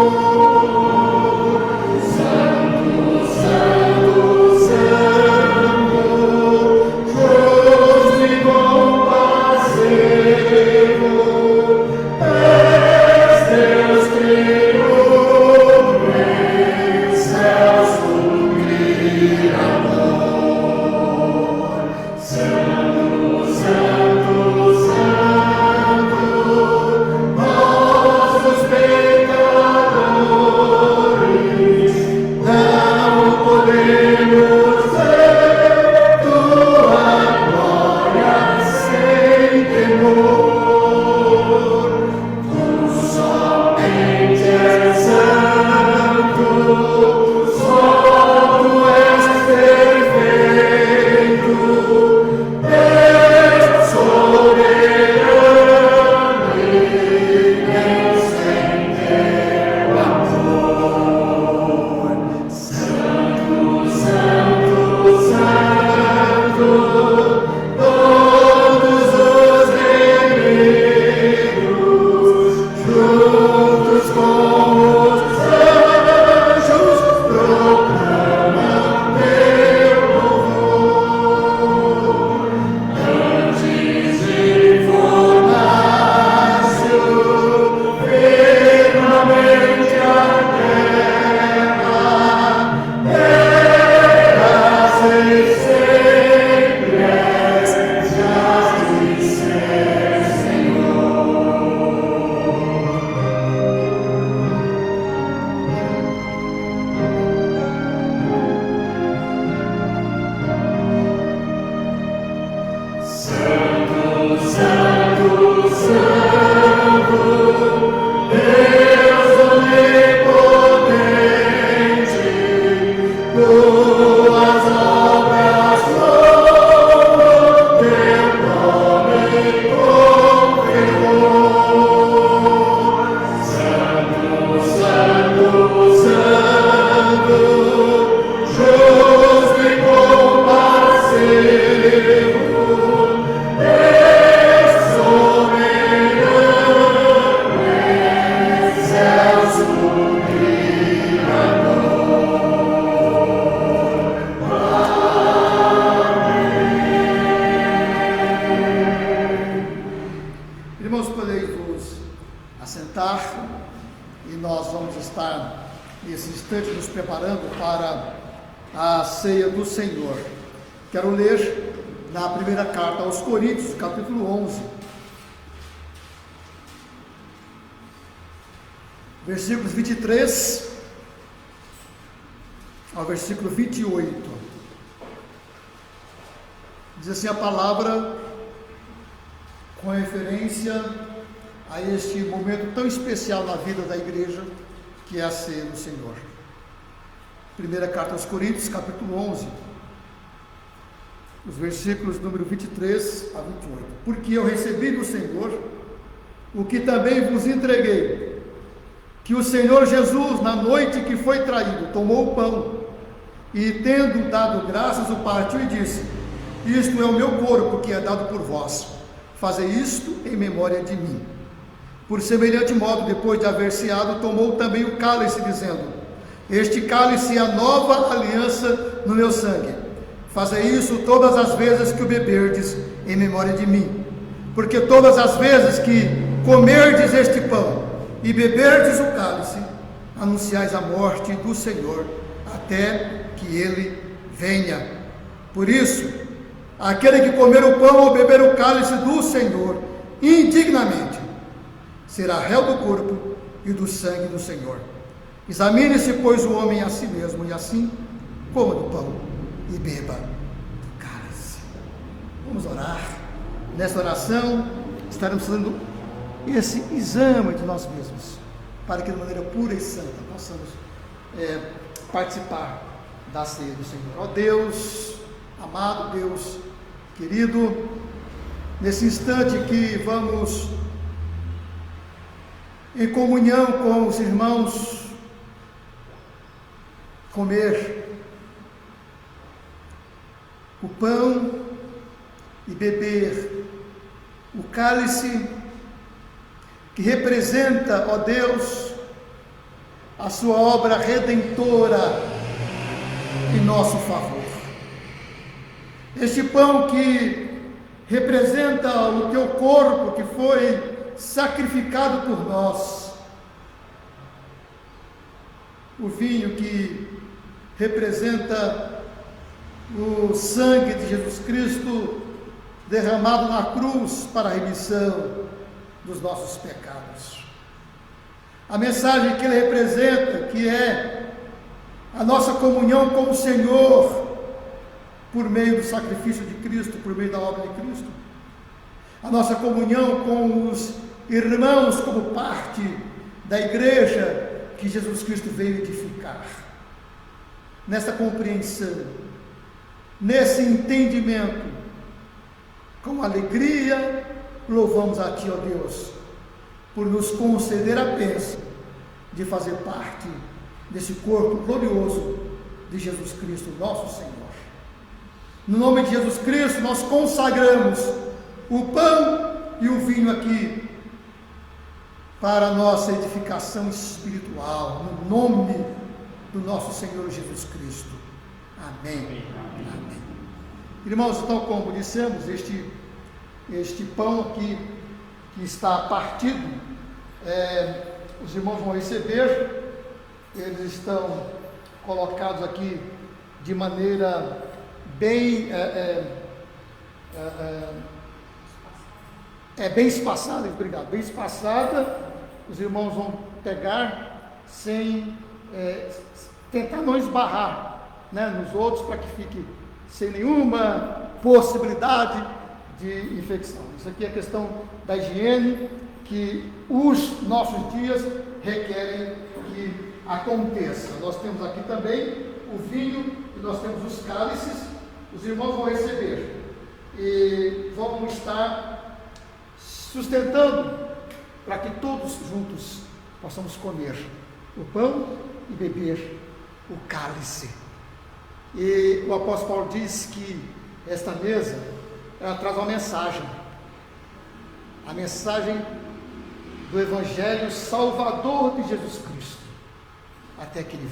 assentar e nós vamos estar nesse instante nos preparando para a ceia do Senhor. Quero ler na primeira carta aos Coríntios, capítulo 11, versículos 23 ao versículo 28. Diz assim a palavra, com referência a este momento tão especial na vida da igreja, que é a ceia do Senhor. Primeira carta aos Coríntios, capítulo 11, os versículos número 23 a 28. Porque eu recebi do Senhor o que também vos entreguei, que o Senhor Jesus, na noite que foi traído, tomou o pão e, tendo dado graças, o partiu e disse: isto é o meu corpo que é dado por vós, fazei isto em memória de mim. Por semelhante modo, depois de haver ceado, tomou também o cálice, dizendo: este cálice é a nova aliança no meu sangue. Fazei isso todas as vezes que o beberdes em memória de mim. Porque todas as vezes que comerdes este pão e beberdes o cálice, anunciais a morte do Senhor, até que ele venha. Por isso, aquele que comer o pão ou beber o cálice do Senhor indignamente, será réu do corpo e do sangue do Senhor. Examine-se, pois, o homem a si mesmo, e assim coma do pão e beba do cálice. Vamos orar. Nessa oração, estaremos fazendo esse exame de nós mesmos, para que de maneira pura e santa possamos participar da ceia do Senhor. Ó Deus, amado Deus, querido, nesse instante que vamos em comunhão com os irmãos comer o pão e beber o cálice que representa, ó Deus, a sua obra redentora em nosso favor. Este pão que representa o teu corpo que foi sacrificado por nós, o vinho que representa o sangue de Jesus Cristo derramado na cruz para a remissão dos nossos pecados. A mensagem que ele representa, que é a nossa comunhão com o Senhor por meio do sacrifício de Cristo, por meio da obra de Cristo. A nossa comunhão com os irmãos como parte da igreja que Jesus Cristo veio edificar. Nessa compreensão, nesse entendimento, com alegria, louvamos a Ti, ó Deus, por nos conceder a bênção de fazer parte desse corpo glorioso de Jesus Cristo, nosso Senhor. No nome de Jesus Cristo, nós consagramos o pão e o vinho aqui para a nossa edificação espiritual, no nome do nosso Senhor Jesus Cristo. Amém. Amém. Irmãos, então, como dissemos, este pão aqui que está partido, os irmãos vão receber, eles estão colocados aqui de maneira bem bem espaçada, obrigado, bem espaçada. Os irmãos vão pegar sem tentar não esbarrar, né, nos outros, para que fique sem nenhuma possibilidade de infecção. Isso aqui é questão da higiene que os nossos dias requerem que aconteça. Nós temos aqui também o vinho e nós temos os cálices. Os irmãos vão receber e vão estar sustentando para que todos juntos possamos comer o pão e beber o cálice. E o apóstolo Paulo diz que esta mesa, ela traz uma mensagem, a mensagem do Evangelho Salvador de Jesus Cristo, até que Ele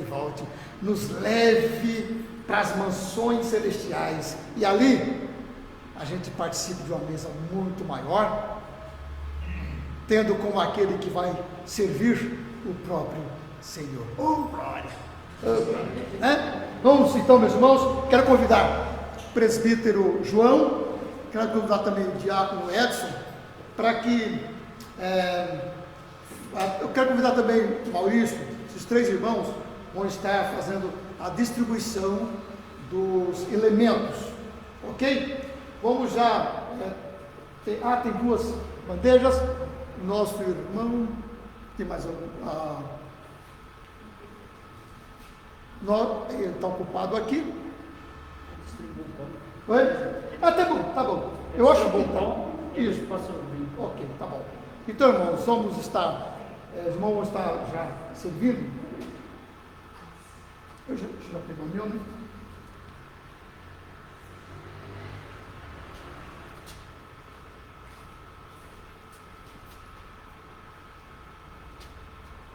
volte, nos leve para as mansões celestiais, e ali a gente participe de uma mesa muito maior, tendo como aquele que vai servir o próprio Senhor. Oh, glória! Vamos então, meus irmãos, quero convidar o presbítero João, quero convidar também o diácono Edson, para que, eu quero convidar também o Maurício, esses três irmãos vão estar fazendo a distribuição dos elementos, ok? Vamos já, tem duas bandejas, o nosso irmão, tem mais algum? Ele está ocupado aqui. Oi? Tá bom. Eu acho bom, tá? Isso. Ok, tá bom. Então, irmãos, os irmãos vão estar já servindo. Eu já pegou o meu, né?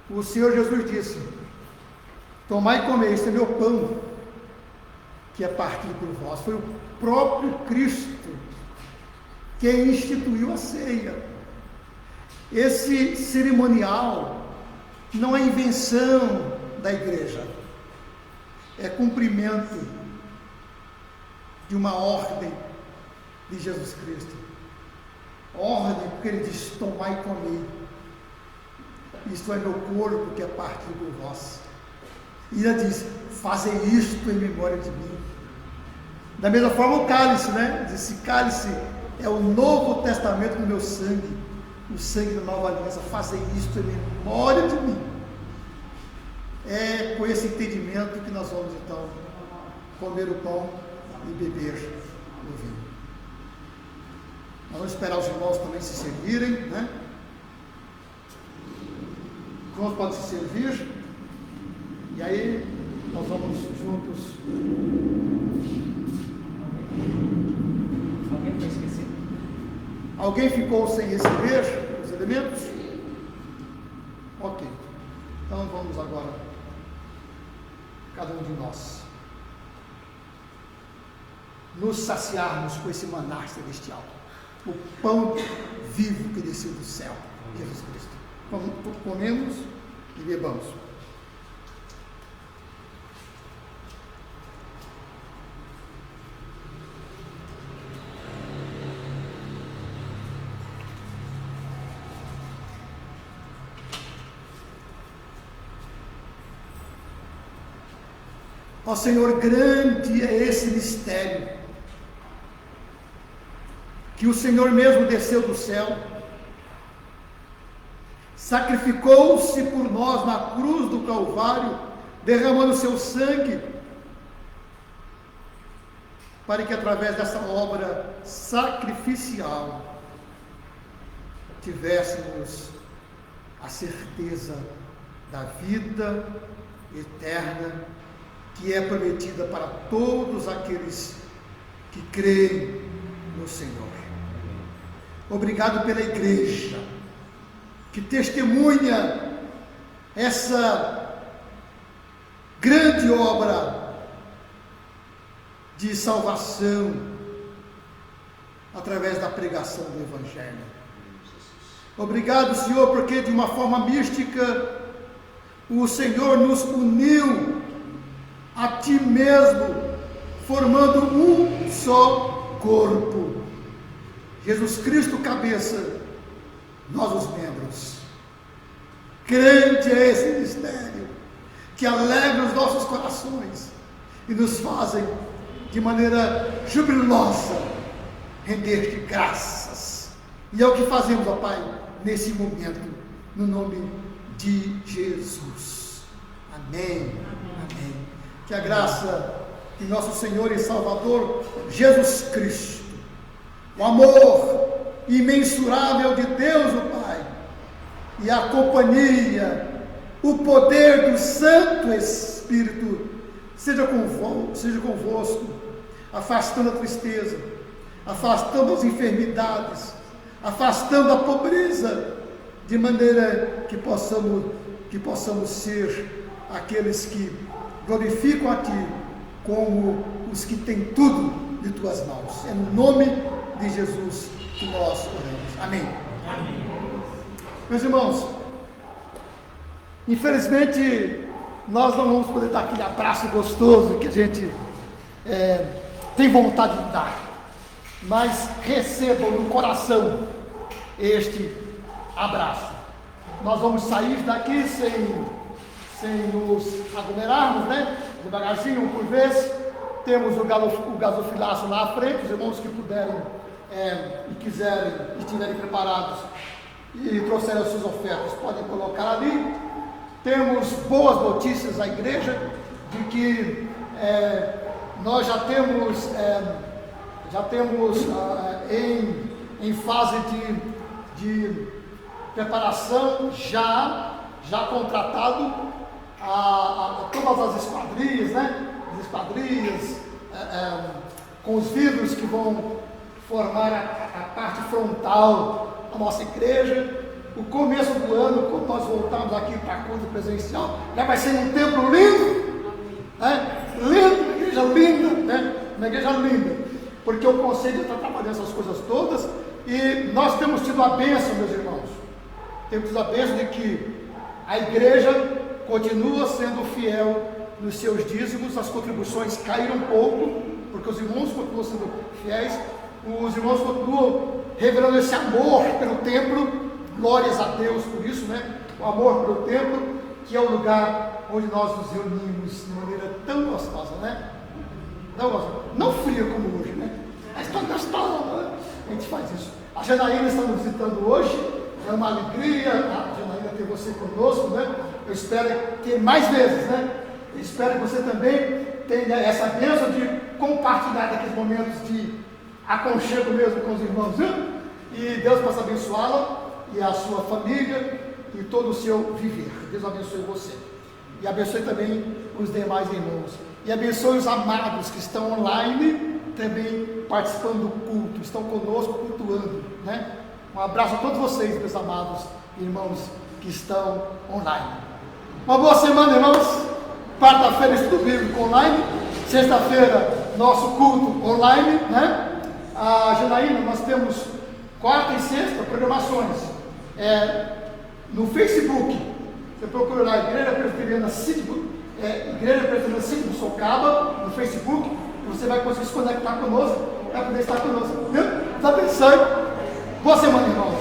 O Senhor Jesus disse: tomai e comei, este é meu pão, que é partido por vós. Foi o próprio Cristo quem instituiu a ceia. Esse cerimonial não é invenção da igreja, é cumprimento de uma ordem de Jesus Cristo. Ordem, porque ele diz: tomai e comei, isto é meu corpo que é partido por vós. E ele diz: fazei isto em memória de mim. Da mesma forma o cálice, né? Esse cálice é o Novo Testamento do meu sangue, o sangue da nova aliança. Fazei isto em memória de mim. É com esse entendimento que nós vamos então comer o pão e beber o vinho. Nós vamos esperar os irmãos também se servirem, né? Os irmãos podem se servir. E aí, nós vamos juntos. Alguém foi esquecido? Alguém ficou sem receber os elementos? Ok. Então vamos agora, cada um de nós, nos saciarmos com esse maná celestial, o pão vivo que desceu do céu, Jesus Cristo. Comemos e bebamos. Ó Senhor, grande é esse mistério, que o Senhor mesmo desceu do céu, sacrificou-se por nós na cruz do Calvário, derramando seu sangue, para que através dessa obra sacrificial tivéssemos a certeza da vida eterna, que é prometida para todos aqueles que creem no Senhor. Obrigado pela igreja, que testemunha essa grande obra de salvação através da pregação do Evangelho. Obrigado, Senhor, porque de uma forma mística o Senhor nos uniu a Ti mesmo, formando um só corpo. Jesus Cristo, cabeça, nós os membros. Grande é esse mistério, que alegra os nossos corações e nos fazem, de maneira jubilosa, render-te graças. E é o que fazemos, ó Pai, nesse momento, no nome de Jesus. Amém. Amém. Que a graça de nosso Senhor e Salvador Jesus Cristo, o amor imensurável de Deus o Pai, e a companhia, o poder do Santo Espírito seja convosco, afastando a tristeza, afastando as enfermidades, afastando a pobreza, de maneira que possamos ser aqueles que glorificam a Ti como os que têm tudo de Tuas mãos. É no nome de Jesus que nós oramos. Amém. Amém. Meus irmãos, infelizmente, nós não vamos poder dar aquele abraço gostoso que a gente tem vontade de dar, mas recebam no coração este abraço. Nós vamos sair daqui sem nos aglomerarmos, né? Devagarzinho, um por vez. Temos o gasofilaço lá à frente, os irmãos que puderem e quiserem, e estiverem preparados e trouxerem as suas ofertas, podem colocar ali. Temos boas notícias à igreja, de que nós já temos em fase de preparação, já contratado todas as esquadrias, né? As esquadrias com os vidros que vão formar a parte frontal da nossa igreja. O começo do ano, quando nós voltarmos aqui para a culto presencial, já vai ser um templo lindo, né? Lindo, uma igreja linda, né? Uma igreja linda, porque o conselho está trabalhando essas coisas todas, e nós temos tido a bênção, meus irmãos, temos tido a bênção de que a igreja continua sendo fiel nos seus dízimos. As contribuições caíram um pouco, porque os irmãos continuam sendo fiéis, os irmãos continuam revelando esse amor pelo templo. Glórias a Deus por isso, né? O amor pelo templo, que é o lugar onde nós nos reunimos de maneira tão gostosa, né? Tão gostosa. Não fria como hoje, né? Mas tão gostosa, né? A gente faz isso. A Janaína está nos visitando hoje, é uma alegria a Janaína ter você conosco, né? Eu espero ter mais vezes, né? Eu espero que você também tenha essa bênção de compartilhar daqueles momentos de aconchego mesmo com os irmãos, viu? E Deus possa abençoá-la e a sua família e todo o seu viver. Deus abençoe você e abençoe também os demais irmãos, e abençoe os amados que estão online também participando do culto, estão conosco cultuando, né? Um abraço a todos vocês, meus amados irmãos que estão online. Uma boa semana, irmãos. Quarta-feira estudo bíblico online, sexta-feira nosso culto online, né? A Janaína, nós temos quarta e sexta programações no Facebook. Você procura lá Igreja Presbiteriana Sítio do Sorocaba no Facebook, e você vai conseguir se conectar conosco, vai poder estar conosco. Deus abençoe. Boa semana, irmãos.